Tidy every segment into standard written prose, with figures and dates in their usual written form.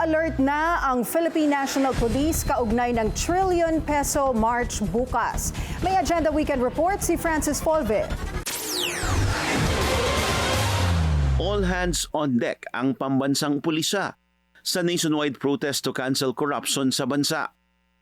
alert na ang Philippine National Police kaugnay ng trillion peso march bukas. May Agenda Weekend report si Francis Folve. All hands on deck ang pambansang pulisya sa nationwide protest to cancel corruption sa bansa.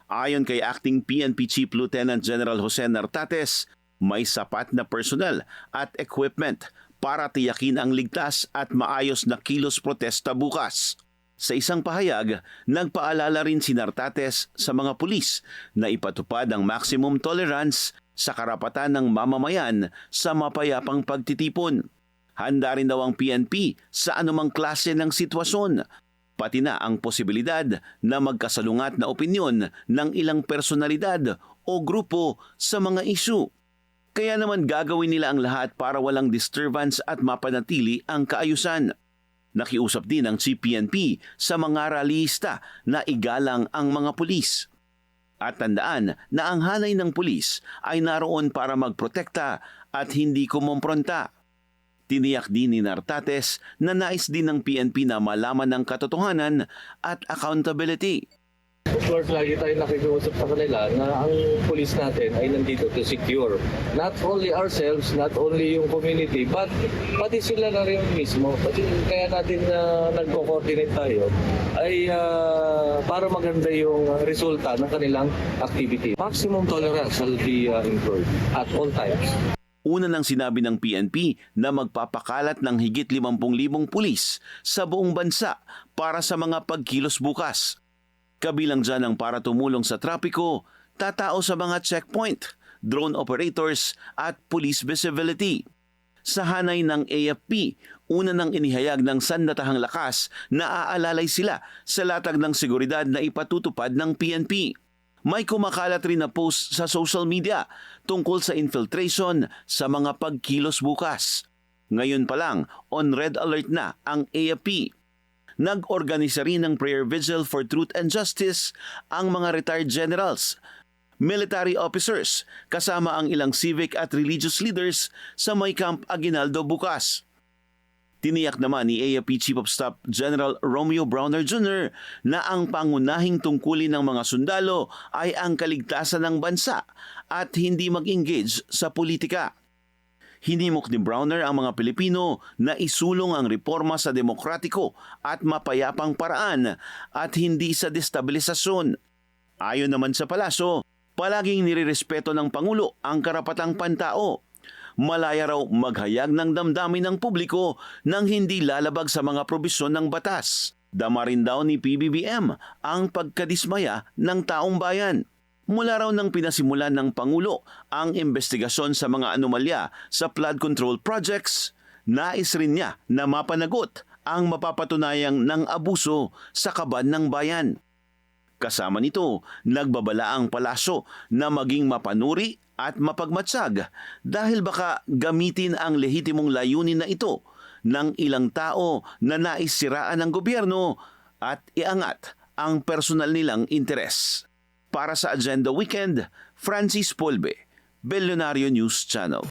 Ayon kay Acting PNP Chief Lieutenant General Jose Nartates, may sapat na personnel at equipment para tiyakin ang ligtas at maayos na kilos protesta bukas. Sa isang pahayag, nagpaalala rin si Nartates sa mga pulis na ipatupad ang maximum tolerance sa karapatan ng mamamayan sa mapayapang pagtitipon. Handa rin daw ang PNP sa anumang klase ng sitwasyon, pati na ang posibilidad na magkasalungat na opinyon ng ilang personalidad o grupo sa mga isyu. Kaya naman gagawin nila ang lahat para walang disturbance at mapanatili ang kaayusan. Nakiusap din ang CPNP sa mga rallyista na igalang ang mga pulis. At tandaan na ang hanay ng pulis ay naroon para magprotekta at hindi kumompronta. Tiniyak din ni Nartates na nais din ng PNP na malaman ang katotohanan at accountability. Of course, lagi tayo nakikiusap sa kanila na ang police natin ay nandito to secure not only ourselves, not only yung community, but pati sila na rin mismo. Kasi kaya natin nagko-coordinate tayo ay para maganda yung resulta ng kanilang activity. Maximum tolerance shall be employed at all times. Una nang sinabi ng PNP na magpapakalat ng higit 50,000 pulis sa buong bansa para sa mga pagkilos bukas. Kabilang dyan ang para tumulong sa trapiko, tatao sa mga checkpoint, drone operators at police visibility. Sa hanay ng AFP, una nang inihayag ng sandatahang lakas na aalalay sila sa latag ng seguridad na ipatutupad ng PNP. May kumakalat rin na post sa social media tungkol sa infiltration sa mga pagkilos bukas. Ngayon pa lang, on red alert na ang AFP. Nag-organisa rin ng prayer vigil for truth and justice ang mga retired generals, military officers, kasama ang ilang civic at religious leaders sa May Camp Aguinaldo bukas. Tiniyak naman ni AFP Chief of Staff General Romeo Browner Jr. na ang pangunahing tungkulin ng mga sundalo ay ang kaligtasan ng bansa at hindi mag-engage sa politika. Hinimok ni Browner ang mga Pilipino na isulong ang reforma sa demokratiko at mapayapang paraan at hindi sa destabilisasyon. Ayon naman sa palasyo, palaging nirerespeto ng Pangulo ang karapatang pantao. Malaya raw maghayag ng damdamin ng publiko nang hindi lalabag sa mga probisyon ng batas. Dama rin daw ni PBBM ang pagkadismaya ng taong bayan. Mula raw nang pinasimulan ng Pangulo ang investigasyon sa mga anomalya sa flood control projects, nais rin niya na mapanagot ang mapapatunayang ng abuso sa kaban ng bayan. Kasama nito, nagbabala ang palasyo na maging mapanuri at mapagmatsag dahil baka gamitin ang lehitimong layunin na ito ng ilang tao na nais siraan ng gobyerno at iangat ang personal nilang interes. Para sa Agenda Weekend, Francis Folve, Billionario News Channel.